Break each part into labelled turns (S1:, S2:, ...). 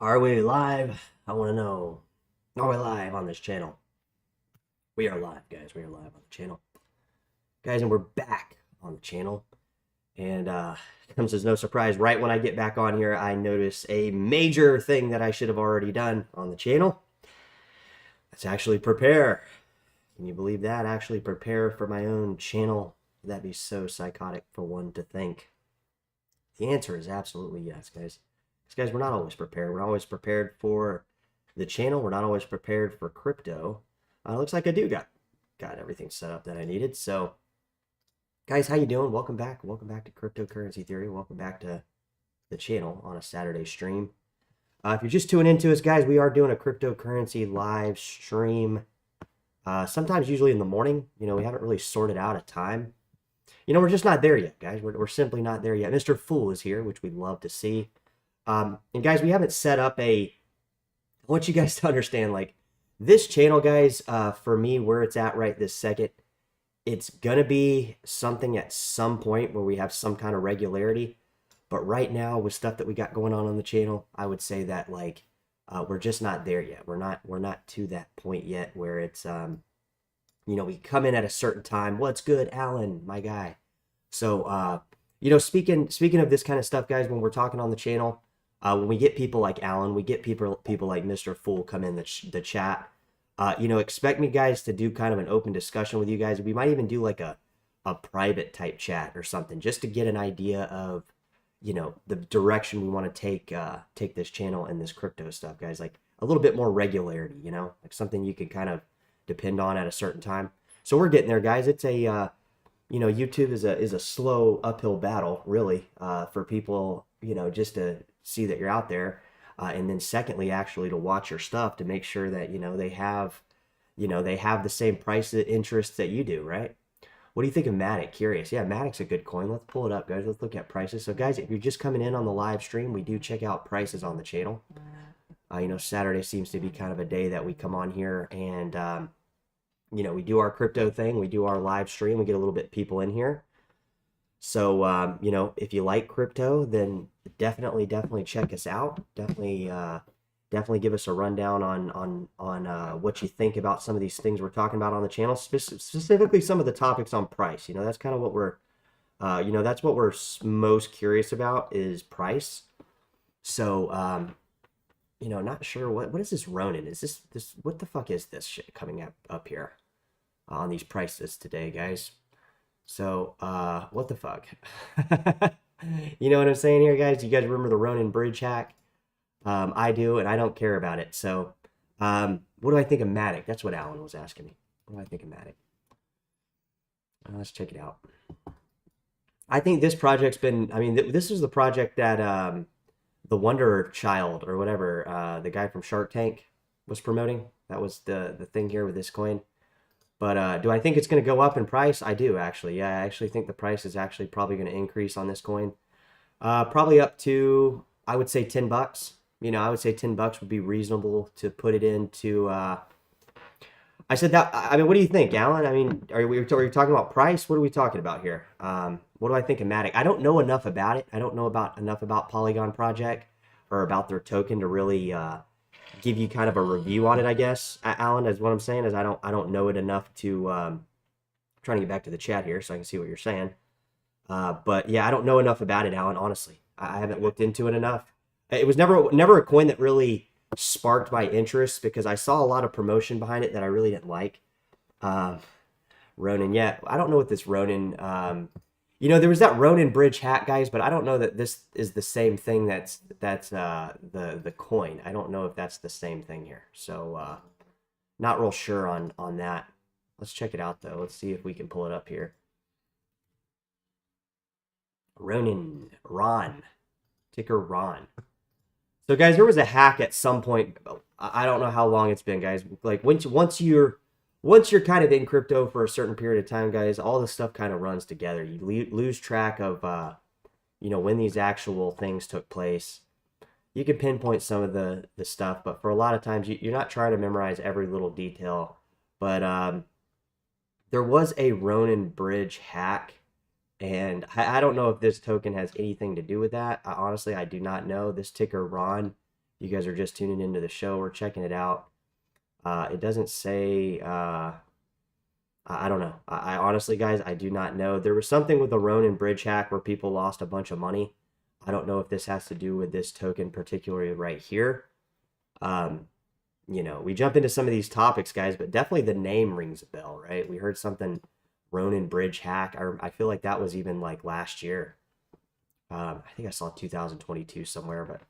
S1: Are we live? I want to know. Are we live on this channel? We are live, guys. We are live on the channel. Guys, and we're back on the channel. And it comes as no surprise. Right when I get back on here, I notice a major thing that I should have already done on the channel. That's actually prepare. Can you believe that? Actually prepare for my own channel. That'd be so psychotic for one to think. The answer is absolutely yes, guys. Because, guys, we're not always prepared. We're not always prepared for the channel. We're not always prepared for crypto. Looks like I do got everything set up that I needed. So, guys, how you doing? Welcome back. Welcome back to Cryptocurrency Theory. Welcome back to the channel on a Saturday stream. If you're just tuning into us, guys, we are doing a cryptocurrency live stream. Sometimes usually in the morning. You know, we haven't really sorted out a time. You know, we're just not there yet, guys. We're simply not there yet. Mr. Fool is here, which we'd love to see. And guys, we haven't set up I want you guys to understand, like, this channel, guys, for me, where it's at right this second, it's going to be something at some point where we have some kind of regularity. But right now, with stuff that we got going on the channel, I would say that, like, we're just not there yet. We're not to that point yet where it's, you know, we come in at a certain time. What's good, Alan, my guy? So, you know, speaking of this kind of stuff, guys, when we're talking on the channel, when we get people like Alan, we get people like Mr. Fool come in the chat. You know, expect me, guys, to do kind of an open discussion with you guys. We might even do like a private type chat or something, just to get an idea of, you know, the direction we want to take this channel and this crypto stuff, guys. Like a little bit more regularity, you know, like something you can kind of depend on at a certain time. So we're getting there, guys. It's a you know, YouTube is a slow uphill battle, really, for people, you know, just to see that you're out there, and then secondly, actually to watch your stuff to make sure that, you know, they have the same price interests that you do, right? What do you think of Matic? Curious. Yeah, Matic's a good coin. Let's pull it up, guys. Let's look at prices. So, guys, if you're just coming in on the live stream, we do check out prices on the channel. You know, Saturday seems to be kind of a day that we come on here and, you know, we do our crypto thing. We do our live stream. We get a little bit of people in here. So, you know, if you like crypto, then definitely check us out. Definitely give us a rundown on what you think about some of these things we're talking about on the channel, specifically some of the topics on price. You know, that's kind of what we're, you know, that's what we're most curious about is price. So, you know, not sure what is this Ronin? Is this what the fuck is this shit coming up here on these prices today, guys? So, what the fuck? You know what I'm saying here, guys? You guys remember the Ronin bridge hack? I do, and I don't care about it. So, what do I think of Matic? That's what Alan was asking me. What do I think of Matic? Let's check it out. I think this project's been, I mean, this is the project that the Wonder Child or whatever, the guy from Shark Tank was promoting. That was the thing here with this coin. But do I think it's going to go up in price? I do, actually. Yeah, I actually think the price is actually probably going to increase on this coin. Probably up to, I would say, $10. You know, I would say $10 would be reasonable to put it into. I said that. I mean, what do you think, Alan? I mean, are we talking about price? What are we talking about here? What do I think of Matic? I don't know enough about it. I don't know enough about Polygon Project or about their token to really give you kind of a review on it, I guess. Alan, is what I'm saying is I don't know it enough to trying to get back to the chat here so I can see what you're saying. But yeah, I don't know enough about it, Alan, honestly. I haven't looked into it enough. It was never a coin that really sparked my interest because I saw a lot of promotion behind it that I really didn't like. Ronin, yeah, I don't know what this Ronin you know, there was that Ronin bridge hack, guys, but I don't know that this is the same thing that's the coin. I don't know if that's the same thing here. So not real sure on that. Let's check it out though. Let's see if we can pull it up here. Ron. Ticker Ron. So guys, there was a hack at some point. I don't know how long it's been, guys. Like once you're kind of in crypto for a certain period of time, guys, all this stuff kind of runs together. You lose track of, you know, when these actual things took place. You can pinpoint some of the stuff, but for a lot of times, you're not trying to memorize every little detail. But there was a Ronin bridge hack, and I don't know if this token has anything to do with that. Honestly, I do not know. This ticker Ron If you guys are just tuning into the show or checking it out, it doesn't say, I don't know. I honestly, guys, I do not know. There was something with the Ronin bridge hack where people lost a bunch of money. I don't know if this has to do with this token particularly right here. Um, you know, we jump into some of these topics, guys, but definitely the name rings a bell, right? We heard something Ronin bridge hack. I feel like that was even like last year. I think I saw 2022 somewhere, but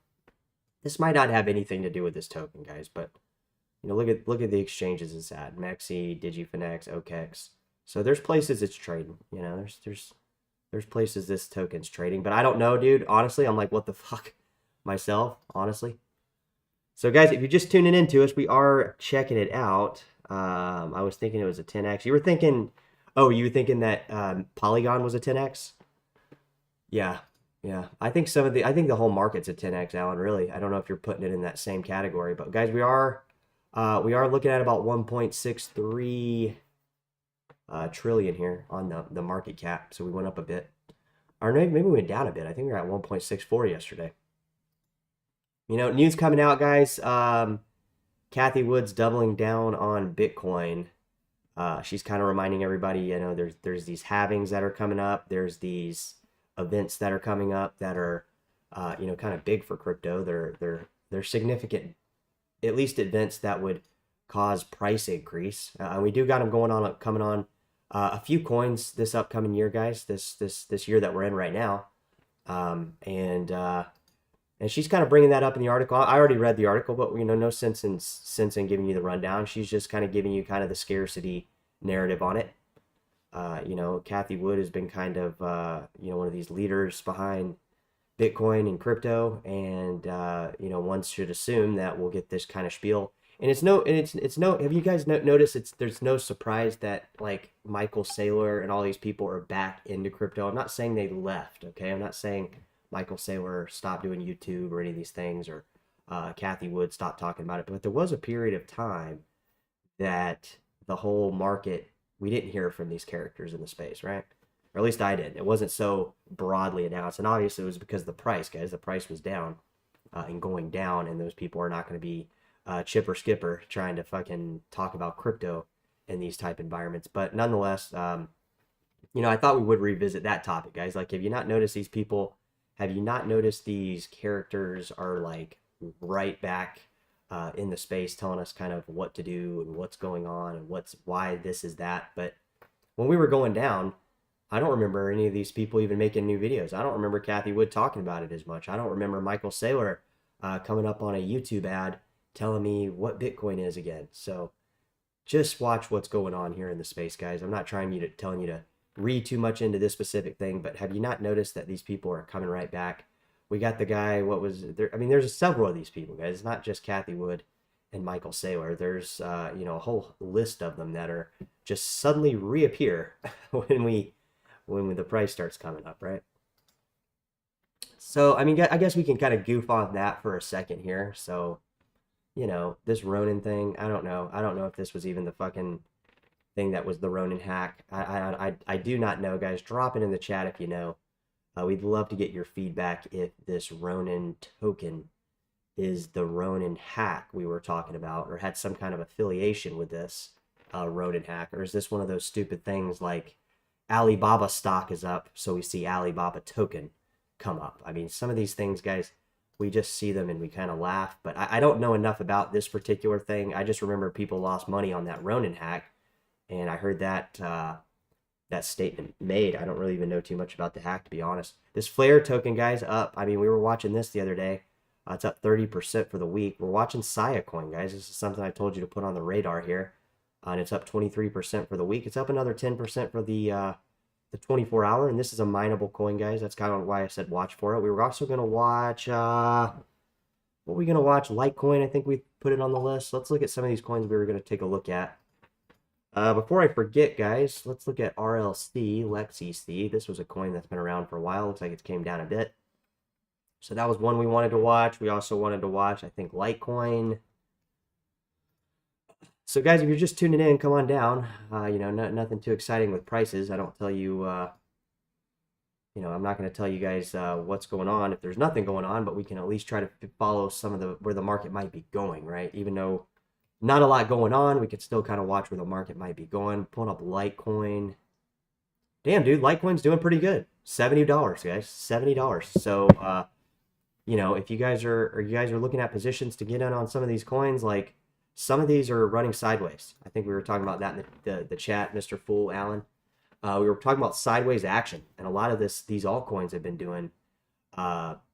S1: this might not have anything to do with this token, guys. But you know, look at the exchanges it's at: Mexi, DigiFinex, OKEX. So there's places it's trading. You know, there's places this token's trading, but I don't know, dude. Honestly, I'm like, what the fuck myself, honestly. So guys, if you're just tuning into us, we are checking it out. I was thinking it was a 10x. You were thinking, oh, you were thinking that Polygon was a 10x? Yeah, yeah. I think I think the whole market's a 10x, Alan, really. I don't know if you're putting it in that same category, but guys, we are looking at about 1.63 trillion here on the market cap. So we went up a bit. Or maybe we went down a bit. I think we were at 1.64 yesterday. You know, news coming out, guys. Kathy Wood's doubling down on Bitcoin. She's kind of reminding everybody, you know, there's these halvings that are coming up. There's these events that are coming up that are, you know, kind of big for crypto. They're significant, at least events that would cause price increase. We do got them coming on a few coins this upcoming year, guys. This year that we're in right now, and she's kind of bringing that up in the article. I already read the article, but you know, no sense in giving you the rundown. She's just kind of giving you kind of the scarcity narrative on it. You know, Kathy Wood has been kind of you know, one of these leaders behind Bitcoin and crypto, and you know, one should assume that we'll get this kind of spiel. And it's no. Have you guys noticed? There's no surprise that like Michael Saylor and all these people are back into crypto. I'm not saying they left. Okay, I'm not saying Michael Saylor stopped doing YouTube or any of these things, or Kathy Wood stopped talking about it. But there was a period of time that the whole market, we didn't hear from these characters in the space, right? Or at least I didn't. It wasn't so broadly announced. And obviously it was because of the price, guys. The price was down and going down, and those people are not going to be chipper skipper trying to fucking talk about crypto in these type environments. But nonetheless, you know, I thought we would revisit that topic, guys. Like, have you not noticed these people? Have you not noticed these characters are like right back in the space, telling us kind of what to do and what's going on and why this is that? But when we were going down, I don't remember any of these people even making new videos. I don't remember Kathy Wood talking about it as much. I don't remember Michael Saylor coming up on a YouTube ad telling me what Bitcoin is again. So just watch what's going on here in the space, guys. I'm not telling you to read too much into this specific thing, but have you not noticed that these people are coming right back? We got the guy, what was there? I mean, there's several of these people, guys. It's not just Kathy Wood and Michael Saylor. There's, you know, a whole list of them that are just suddenly reappear when the price starts coming up, right? So, I mean, I guess we can kind of goof on that for a second here. So, you know, this Ronin thing, I don't know. I don't know if this was even the fucking thing that was the Ronin hack. I do not know, guys. Drop it in the chat if you know. We'd love to get your feedback if this Ronin token is the Ronin hack we were talking about, or had some kind of affiliation with this Ronin hack, or is this one of those stupid things like Alibaba stock is up, so we see Alibaba token come up. I mean, some of these things, guys, we just see them and we kind of laugh, but I don't know enough about this particular thing. I just remember people lost money on that Ronin hack, and I heard that that statement made. I don't really even know too much about the hack, to be honest. This Flare token, guys, up. I mean, we were watching this the other day. It's up 30% for the week. We're watching Saya coin, guys. This is something I told you to put on the radar here. And it's up 23% for the week. It's up another 10% for the 24-hour. And this is a mineable coin, guys. That's kind of why I said watch for it. We were also going to watch... what were we going to watch? Litecoin, I think we put it on the list. Let's look at some of these coins we were going to take a look at. Before I forget, guys, let's look at RLC, LexiC. This was a coin that's been around for a while. Looks like it's came down a bit. So that was one we wanted to watch. We also wanted to watch, I think, Litecoin. So, guys, if you're just tuning in, come on down. You know, nothing too exciting with prices. I don't tell you you know, I'm not going to tell you guys what's going on if there's nothing going on, but we can at least try to follow some of the where the market might be going, right? Even though not a lot going on, we could still kind of watch where the market might be going. Pulling up Litecoin. Damn, dude, Litecoin's doing pretty good. $70, guys. $70. So, you know, if you guys are looking at positions to get in on some of these coins, like some of these are running sideways. I think we were talking about that in the chat, Mr. Fool, Alan. We were talking about sideways action, and a lot of these altcoins have been doing,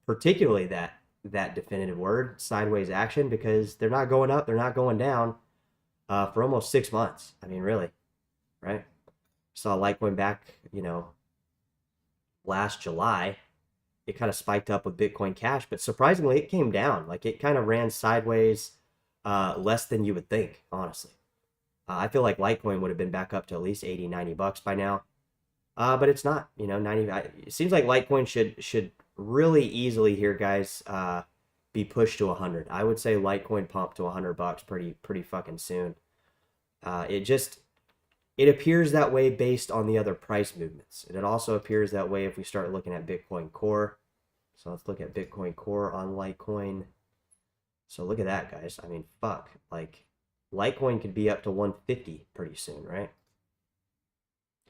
S1: particularly that definitive word, sideways action, because they're not going up, they're not going down, for almost 6 months. I mean, really, right? Saw Litecoin back, you know, last July. It kind of spiked up with Bitcoin Cash, but surprisingly, it came down. Like it kind of ran sideways, less than you would think, honestly. I feel like Litecoin would have been back up to at least 80, 90 bucks by now. But it's not, you know, 90. It seems like Litecoin should really easily here, guys, be pushed to 100. I would say Litecoin pump to 100 bucks pretty fucking soon. It appears that way based on the other price movements. And it also appears that way if we start looking at Bitcoin Core. So let's look at Bitcoin Core on Litecoin. So look at that, guys. I mean, fuck. Like, Litecoin could be up to 150 pretty soon, right?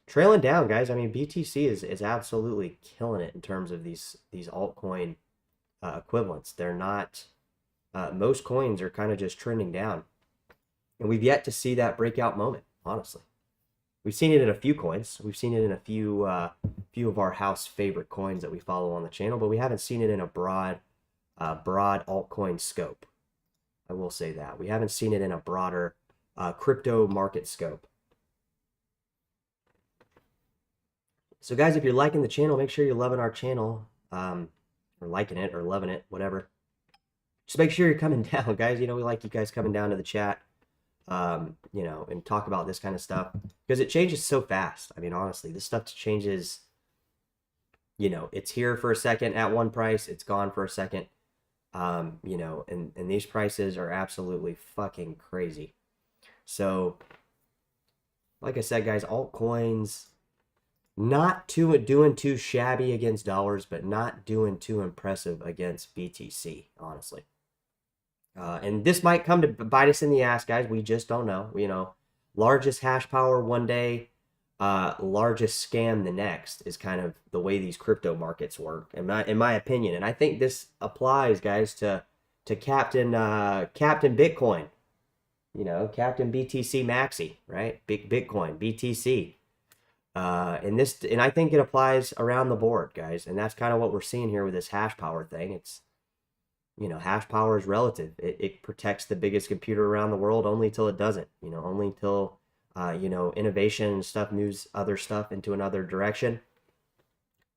S1: Trailing down, guys. I mean, BTC is absolutely killing it in terms of these altcoin equivalents. They're not, most coins are kind of just trending down. And we've yet to see that breakout moment, honestly. We've seen it in a few coins. We've seen it in a few of our house favorite coins that we follow on the channel, but we haven't seen it in a broad altcoin scope. I will say that. We haven't seen it in a broader crypto market scope. So guys, if you're liking the channel, make sure you're loving our channel, or liking it or loving it, whatever. Just make sure you're coming down, guys. You know, we like you guys coming down to the chat, you know, and talk about this kind of stuff because it changes so fast. I mean, honestly, this stuff changes, you know, it's here for a second at one price, it's gone for a second, you know, and these prices are absolutely fucking crazy. So, like I said, guys, altcoins, not doing too shabby against dollars, but not doing too impressive against BTC, honestly. And this might come to bite us in the ass, guys. We just don't know. You know, largest hash power one day, largest scam the next is kind of the way these crypto markets work, in my opinion. And I think this applies, guys, to Captain Bitcoin. You know, Captain BTC Maxi, right? Big Bitcoin, BTC. And I think it applies around the board, guys. And that's kind of what we're seeing here with this hash power thing. It's, you know, hash power is relative. It protects the biggest computer around the world only till it doesn't, you know, only till, you know, innovation and stuff moves other stuff into another direction,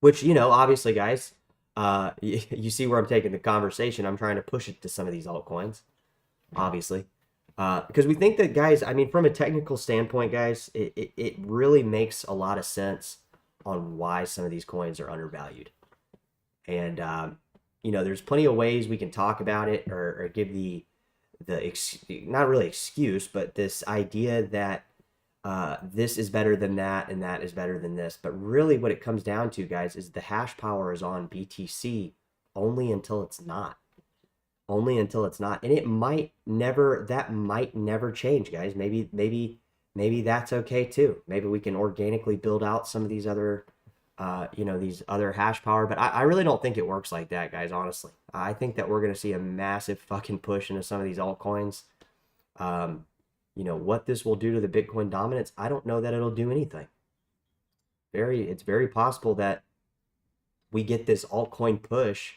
S1: which, you know, obviously, guys, you see where I'm taking the conversation. I'm trying to push it to some of these altcoins, obviously. Because we think that, guys, I mean, from a technical standpoint, guys, it really makes a lot of sense on why some of these coins are undervalued. And, you know, there's plenty of ways we can talk about it or give not really excuse, but this idea that this is better than that and that is better than this. But really what it comes down to, guys, is the hash power is on BTC only until it's not. Only until it's not, and that might never change, guys. Maybe that's okay too. Maybe we can organically build out some of these other, you know, these other hash power. But I really don't think it works like that, guys. Honestly, I think that we're gonna see a massive fucking push into some of these altcoins. You know what this will do to the Bitcoin dominance? I don't know that it'll do anything. It's very possible that we get this altcoin push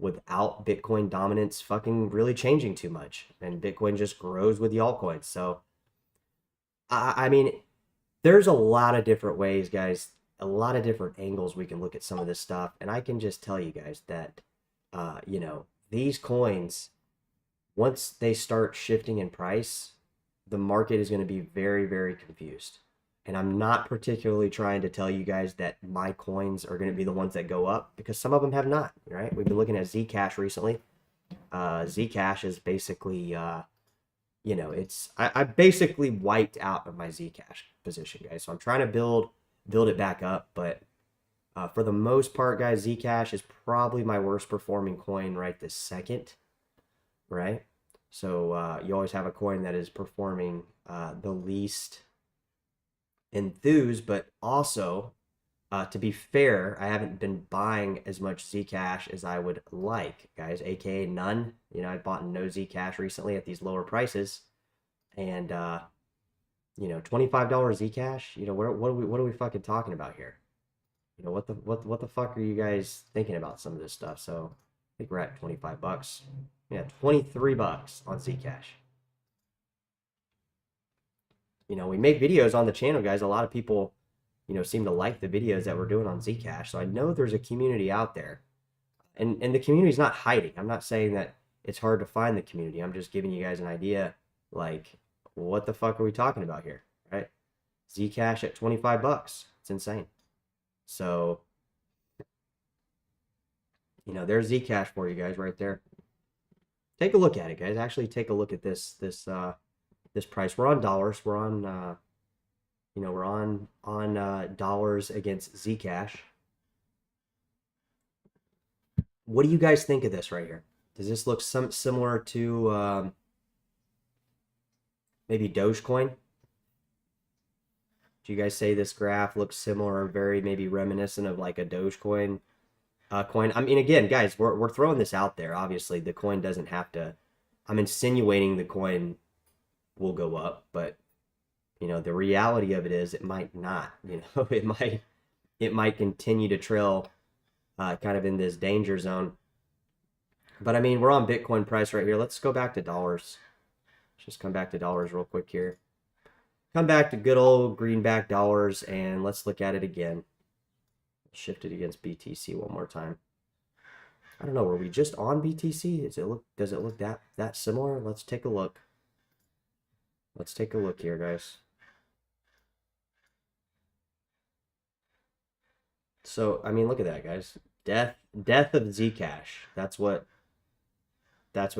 S1: without Bitcoin dominance fucking really changing too much, and Bitcoin just grows with the altcoins. So, I mean, there's a lot of different ways, guys, a lot of different angles we can look at some of this stuff, and I can just tell you guys that, you know, these coins, once they start shifting in price, the market is going to be very, very confused. And I'm not particularly trying to tell you guys that my coins are going to be the ones that go up, because some of them have not, right? We've been looking at Zcash recently. Zcash is basically, you know, I basically wiped out of my Zcash position, guys. So I'm trying to build it back up, but For the most part, guys, Zcash is probably my worst performing coin right this second, right? So you always have a coin that is performing the least enthused, but also, to be fair, I haven't been buying as much Zcash as I would like, guys, aka none. You know, I bought no Zcash recently at these lower prices, and you know, $25 Zcash. You know, what are we fucking talking about here? You know, what the fuck are you guys thinking about some of this stuff? So I think we're at 25 bucks. Yeah, 23 bucks on Zcash. You know, we make videos on the channel, guys. A lot of people, you know, seem to like the videos that we're doing on Zcash. So I know there's a community out there. And the community's not hiding. I'm not saying that it's hard to find the community. I'm just giving you guys an idea, like, what the fuck are we talking about here, right? Zcash at 25 bucks. It's insane. So, you know, there's Zcash for you guys right there. Take a look at it, guys. Actually, take a look at this price. We're on dollars. We're on you know, we're on dollars against Zcash. What do you guys think of this right here? Does this look similar to maybe Dogecoin? Do you guys say this graph looks similar or very maybe reminiscent of like a Dogecoin coin? I mean, again, guys, we're throwing this out there. Obviously, the coin doesn't have to. I'm insinuating the coin will go up, but you know, the reality of it is it might not. You know, it might continue to trail kind of in this danger zone. But I mean, we're on Bitcoin price right here. Let's go back to dollars. Let's just come back to dollars real quick here. Come back to good old greenback dollars, and let's look at it again. Shift it against BTC one more time. I don't know, were we just on BTC? Does it look that similar? Let's take a look. Let's take a look here, guys. So, I mean, look at that, guys. Death of Zcash. That's what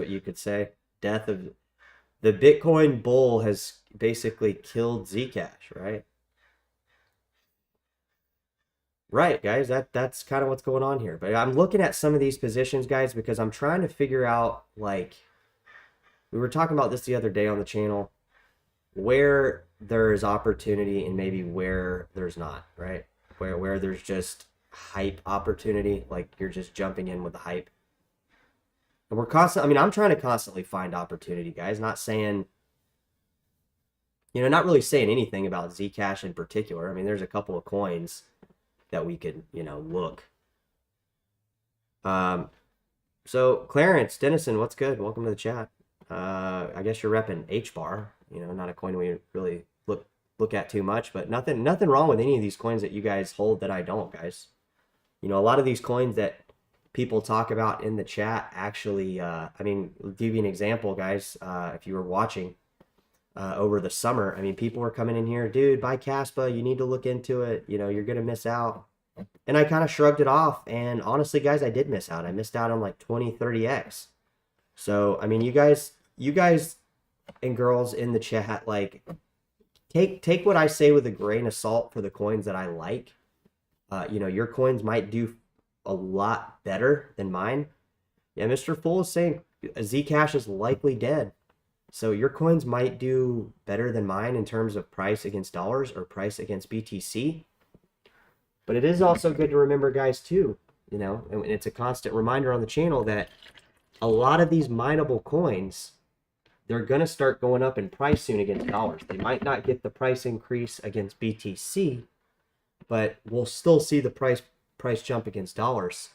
S1: you could say. Death of the Bitcoin bull has basically killed Zcash, right? Right, guys. That's kind of what's going on here. But I'm looking at some of these positions, guys, because I'm trying to figure out, like, we were talking about this the other day on the channel, where there's opportunity and maybe where there's not, right? Where there's just hype opportunity, like you're just jumping in with the hype. And we're constantly, I mean, I'm trying to constantly find opportunity, guys. Not saying, you know, not really saying anything about Zcash in particular. I mean, there's a couple of coins that we could, you know, look. So Clarence Dennison, what's good? Welcome to the chat. I guess you're repping H-bar, you know, not a coin we really look at too much, but nothing wrong with any of these coins that you guys hold that I don't, guys. You know, a lot of these coins that people talk about in the chat actually, I mean, I'll give you an example, guys. If you were watching over the summer, I mean, people were coming in here, dude, buy Caspa, you need to look into it, you know, you're gonna miss out. And I kind of shrugged it off, and honestly, guys, I did miss out. I missed out on like 20-30x. So I mean, you guys and girls in the chat, like, take what I say with a grain of salt for the coins that I like. You know, your coins might do a lot better than mine. Yeah, Mr. Full is saying Zcash is likely dead. So your coins might do better than mine in terms of price against dollars or price against BTC. But it is also good to remember, guys, too, you know, and it's a constant reminder on the channel that a lot of these mineable coins, they're going to start going up in price soon against dollars. They might not get the price increase against BTC, but we'll still see the price jump against dollars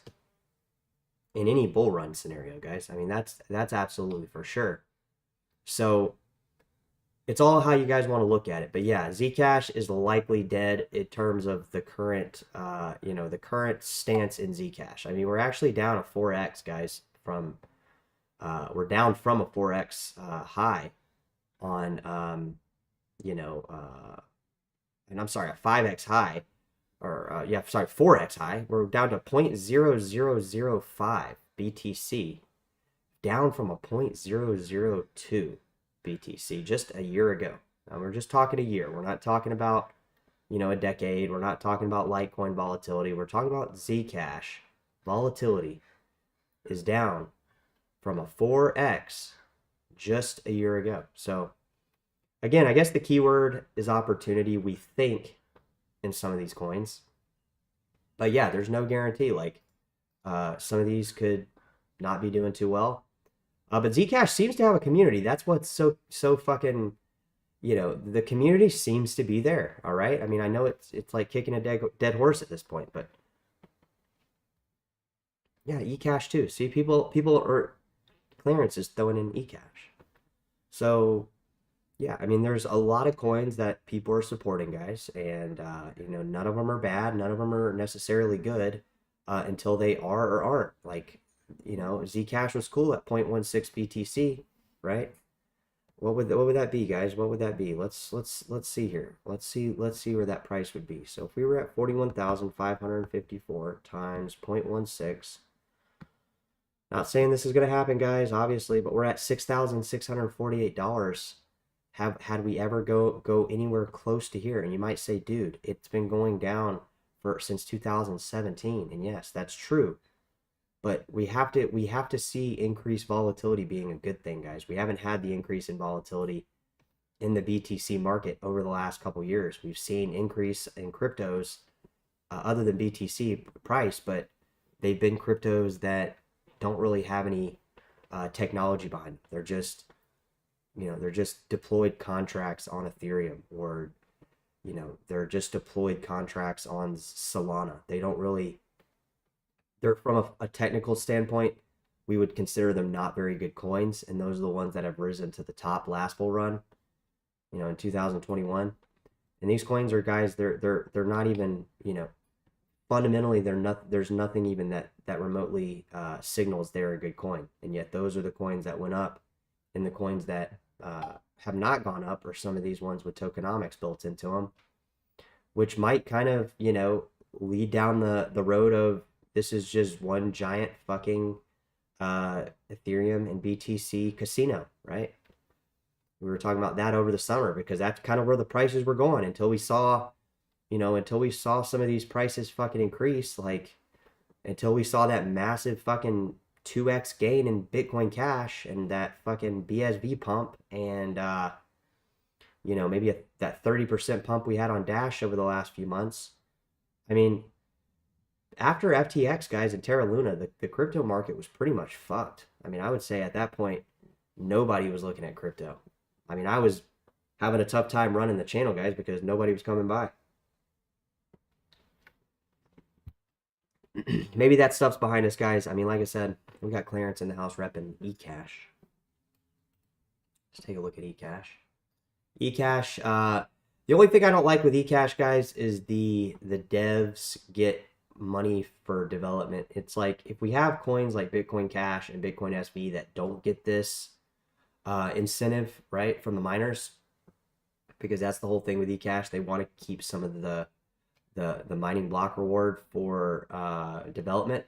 S1: in any bull run scenario, guys. I mean, that's absolutely for sure. So it's all how you guys want to look at it. But yeah, Zcash is likely dead in terms of the current, you know, the current stance in Zcash. I mean, we're actually down a 4x, guys, from, we're down from a 4x high on, you know, and I'm sorry, a 5x high, or yeah, sorry, 4x high. We're down to 0.0005 BTC, down from a 0.002 BTC just a year ago. Now we're just talking a year. We're not talking about, a decade. We're not talking about Litecoin volatility. We're talking about Zcash volatility is down from a 4x just a year ago. So again, I guess the keyword is opportunity, we think, in some of these coins. But yeah, there's no guarantee. Like some of these could not be doing too well. But Zcash seems to have a community. That's what's so fucking, the community seems to be there. All right. I mean, I know it's like kicking a dead horse at this point, but yeah, eCash too. See, people are clearance is throwing in eCash. So yeah, I mean, there's a lot of coins that people are supporting, guys, and none of them are bad. None of them are necessarily good until they are or aren't. Like, Zcash was cool at 0.16 BTC, right? What would that be, guys? What would that be? Let's see here. Let's see where that price would be. So if we were at 41,554 times 0.16. Not saying this is going to happen, guys, obviously, but we're at $6,648. Had we ever go anywhere close to here? And you might say, dude, it's been going down since 2017. And yes, that's true. But we have to see increased volatility being a good thing, guys. We haven't had the increase in volatility in the BTC market over the last couple years. We've seen increase in cryptos other than BTC price, but they've been cryptos that don't really have any technology behind them. They're just deployed contracts on Ethereum, or they're just deployed contracts on Solana. They're from a technical standpoint, we would consider them not very good coins, and those are the ones that have risen to the top last bull run, in 2021. And these coins are, guys, they're not even, fundamentally there's nothing even that remotely signals they're a good coin, and yet those are the coins that went up, and the coins that have not gone up are some of these ones with tokenomics built into them, which might kind of lead down the road of this is just one giant fucking Ethereum and BTC casino, right? We were talking about that over the summer because that's kind of where the prices were going until we saw some of these prices fucking increase, like until we saw that massive fucking 2x gain in Bitcoin Cash and that fucking BSV pump, and maybe that 30% pump we had on Dash over the last few months. I mean, after FTX, guys, and Terra Luna, the crypto market was pretty much fucked. I mean, I would say at that point, nobody was looking at crypto. I mean, I was having a tough time running the channel, guys, because nobody was coming by. Maybe that stuff's behind us, guys. I mean, like I said, we got Clarence in the house repping eCash. Let's take a look at eCash. eCash, the only thing I don't like with eCash, guys, is the devs get money for development. It's like if we have coins like Bitcoin Cash and Bitcoin SV that don't get this incentive, right, from the miners, because that's the whole thing with eCash. They want to keep some of the mining block reward for development.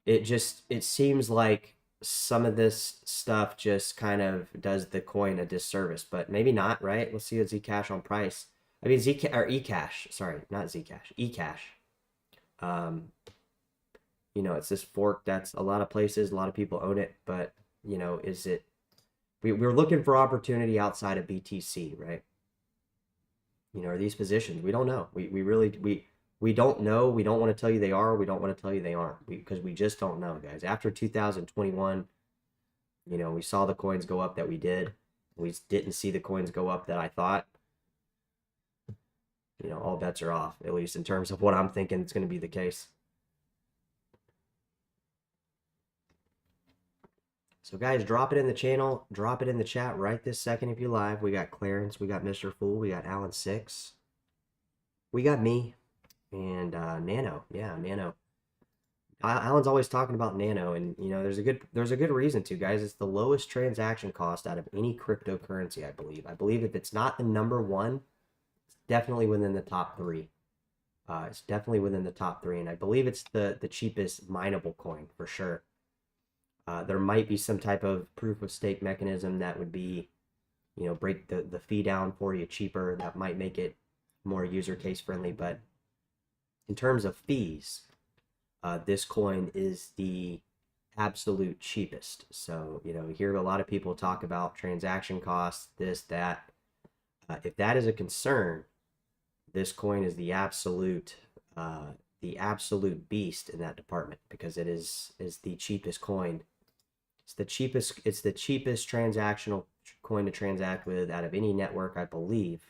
S1: It seems like some of this stuff just kind of does the coin a disservice, but maybe not, right? Let's see a Zcash on price. I mean, eCash, sorry, not Zcash, eCash. It's this fork that's a lot of places, a lot of people own it, but is it, we're looking for opportunity outside of BTC, right? Are these positions? We don't know. We really don't know. We don't want to tell you they are. We don't want to tell you they aren't, because we just don't know, guys. After 2021, we saw the coins go up that we did. We didn't see the coins go up that I thought. All bets are off, at least in terms of what I'm thinking is going to be the case. So guys, drop it in the channel, drop it in the chat right this second if you're live. We got Clarence, we got Mr. Fool, we got Alan 6, we got me, and Nano. Yeah, Nano. Alan's always talking about Nano, and there's a good reason to, guys. It's the lowest transaction cost out of any cryptocurrency, I believe. I believe if it's not the number one, it's definitely within the top three. It's definitely within the top three, and I believe it's the cheapest mineable coin for sure. There might be some type of proof of stake mechanism that would be, break the fee down for you cheaper. That might make it more user case friendly. But in terms of fees, this coin is the absolute cheapest. So, you hear a lot of people talk about transaction costs, this, that. If that is a concern, this coin is the absolute beast in that department, because it is the cheapest coin. It's the cheapest transactional coin to transact with out of any network, I believe.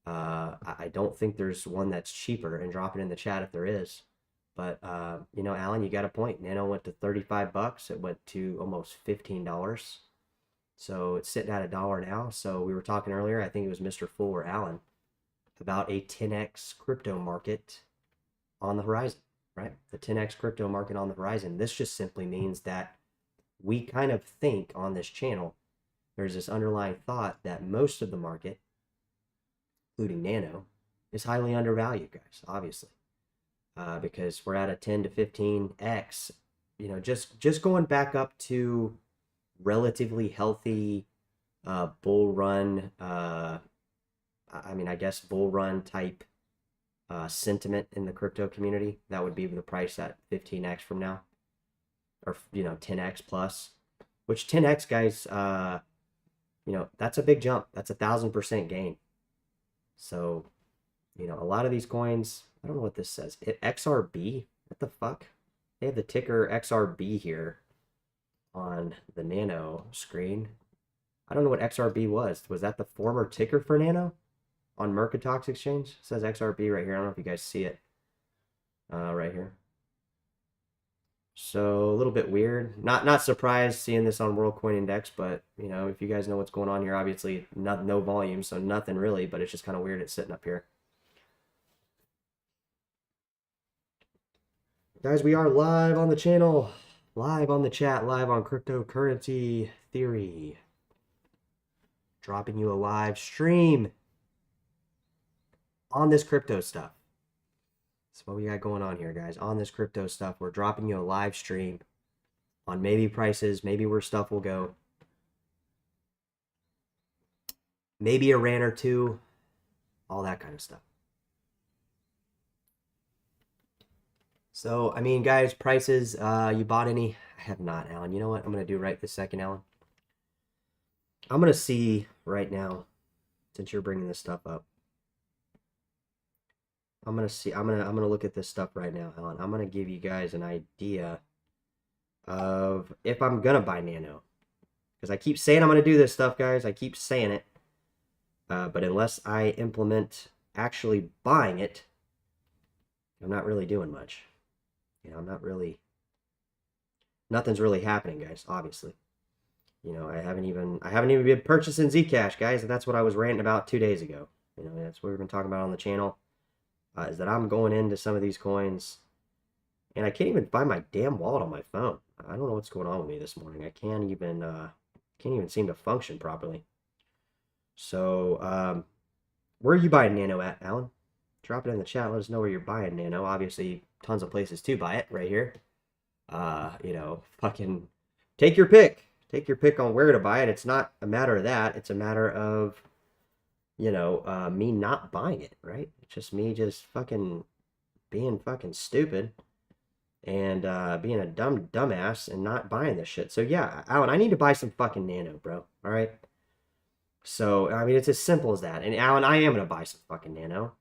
S1: I don't think there's one that's cheaper, and drop it in the chat if there is. But Alan, you got a point. Nano went to $35. It went to almost $15. So it's sitting at $1 now. So we were talking earlier, I think it was Mr. Fool or Alan, about a 10x crypto market on the horizon, right? The 10x crypto market on the horizon. This just simply means that we kind of think on this channel, there's this underlying thought that most of the market, including Nano, is highly undervalued, guys, obviously. Because we're at a 10 to 15x, just going back up to relatively healthy bull run, I guess bull run type sentiment in the crypto community. That would be the price at 15x from now, or 10x plus, which 10x, guys, that's a big jump. That's 1,000% gain. So a lot of these coins, I don't know what this says. XRB? What the fuck? They have the ticker XRB here on the Nano screen. I don't know what XRB was. Was that the former ticker for Nano on Mercatox Exchange? It says XRB right here. I don't know if you guys see it right here. So a little bit weird. Not surprised seeing this on World Coin Index, but if you guys know what's going on here, obviously no volume, so nothing really, but it's just kind of weird it's sitting up here. Guys, we are live on the channel, live on the chat, live on Cryptocurrency Theory. Dropping you a live stream on this crypto stuff. That's what we got going on here, guys. On this crypto stuff, we're dropping you a live stream on maybe prices, maybe where stuff will go. Maybe a rant or two, all that kind of stuff. So, guys, prices, you bought any? I have not, Alan. You know what I'm going to do right this second, Alan? I'm going to see right now, since you're bringing this stuff up. I'm going to look at this stuff right now, Alan. I'm going to give you guys an idea of if I'm going to buy Nano. Because I keep saying I'm going to do this stuff, guys. I keep saying it. But unless I implement actually buying it, I'm not really doing much. Nothing's really happening, guys, obviously. I haven't even been purchasing Zcash, guys, and that's what I was ranting about 2 days ago. That's what we've been talking about on the channel, is that I'm going into some of these coins, and I can't even find my damn wallet on my phone. I don't know what's going on with me this morning. I can't even seem to function properly. So, where are you buying Nano at, Alan? Drop it in the chat. Let us know where you're buying Nano. Obviously, tons of places to buy it right here. Fucking take your pick. Take your pick on where to buy it. It's not a matter of that. It's a matter of, me not buying it, right? It's just me just fucking being fucking stupid and being a dumbass and not buying this shit. So, yeah, Alan, I need to buy some fucking Nano, bro. All right? So, it's as simple as that. And, Alan, I am going to buy some fucking Nano.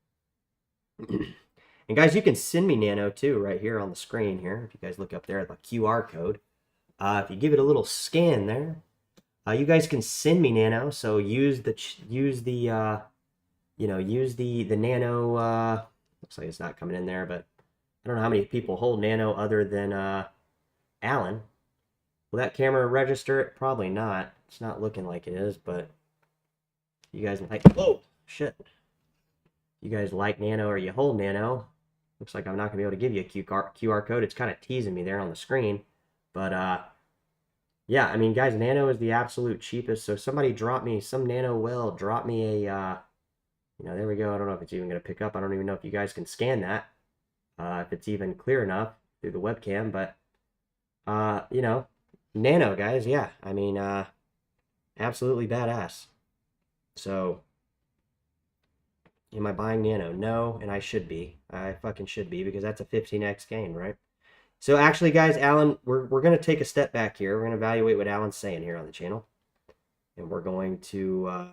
S1: And guys, you can send me Nano too right here on the screen here. If you guys look up there at the QR code, if you give it a little scan there, you guys can send me Nano. So use the Nano. Looks like it's not coming in there, but I don't know how many people hold Nano other than Alan. Will that camera register it? Probably not. It's not looking like it is, but you guys like. Whoa, shit. You guys like Nano or you hold Nano. Looks like I'm not going to be able to give you a QR code. It's kind of teasing me there on the screen. But, yeah, guys, Nano is the absolute cheapest. So somebody drop me some Nano will. Drop me a, there we go. I don't know if it's even going to pick up. I don't even know if you guys can scan that. If it's even clear enough through the webcam. But, Nano, guys, yeah. absolutely badass. So, Am I buying Nano? No, and I should be. I fucking should be, because that's a 15x gain, right? So actually, guys, Alan, we're going to take a step back here. We're going to evaluate what Alan's saying here on the channel. And we're going to...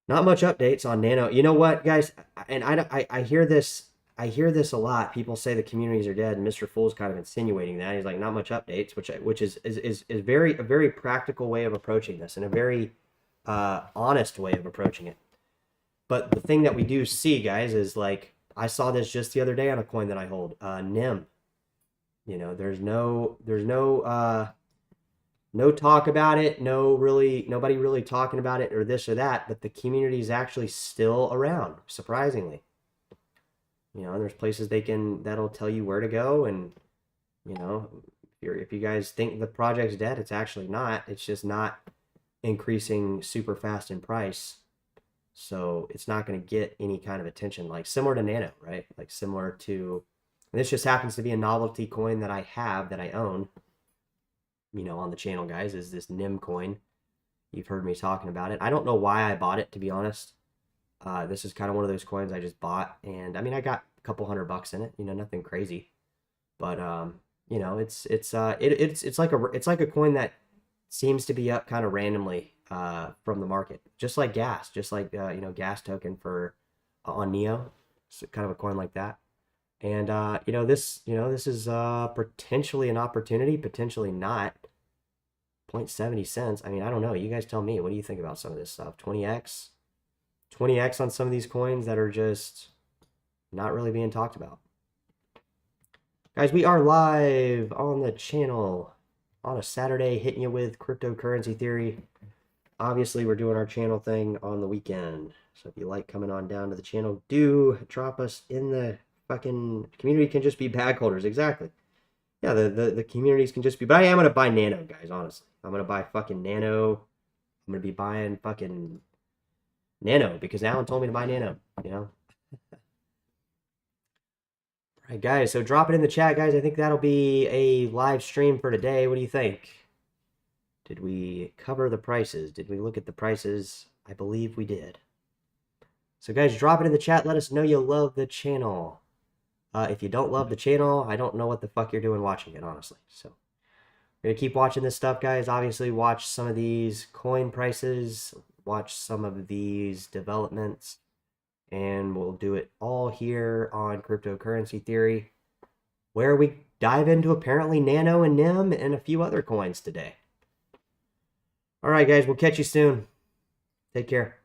S1: not much updates on Nano. You know what, guys? And I hear this... I hear this a lot. People say the communities are dead, and Mr. Fool's kind of insinuating that. He's like, not much updates, which is a very practical way of approaching this, and a very honest way of approaching it. But the thing that we do see, guys, is like, I saw this just the other day on a coin that I hold, NIM. You know, there's no talk about it, nobody really talking about it or this or that, but the community is actually still around, surprisingly. You know, and there's places that'll tell you where to go, and you know, if you guys think the project's dead, it's actually not. It's just not increasing super fast in price. So it's not going to get any kind of attention, like similar to Nano, right? Like similar to, and this just happens to be a novelty coin that I have, that I own, you know, on the channel, guys, is this NIM coin. You've heard me talking about it. I don't know why I bought it, to be honest. This is kind of one of those coins I just bought, and I mean, I got a couple $100 in it, you know, nothing crazy, but you know, it's like a coin that seems to be up kind of randomly from the market, just like gas, just like you know, gas token for on Neo. It's kind of a coin like that. And you know, this is potentially an opportunity, potentially not. 0.70 cents. I mean, I don't know. You guys tell me. What do you think about some of this stuff? 20x on some of these coins that are just not really being talked about. Guys, we are live on the channel on a Saturday, hitting you with cryptocurrency theory. Obviously, we're doing our channel thing on the weekend. So if you like coming on down to the channel, do drop us in the fucking community. Can just be bag holders. Exactly. Yeah, the communities can just be... But I am going to buy Nano, guys, honestly. I'm going to buy fucking Nano. I'm going to be buying fucking Nano because Alan told me to buy Nano, you know? All right, guys, so drop it in the chat, guys. I think that'll be a live stream for today. What do you think? Did we cover the prices? Did we look at the prices? I believe we did. So, guys, drop it in the chat. Let us know you love the channel. If you don't love the channel, I don't know what the fuck you're doing watching it, honestly. So, we're going to keep watching this stuff, guys. Obviously, watch some of these coin prices. Watch some of these developments. And we'll do it all here on Cryptocurrency Theory, where we dive into apparently Nano and NIM and a few other coins today. All right, guys, we'll catch you soon. Take care.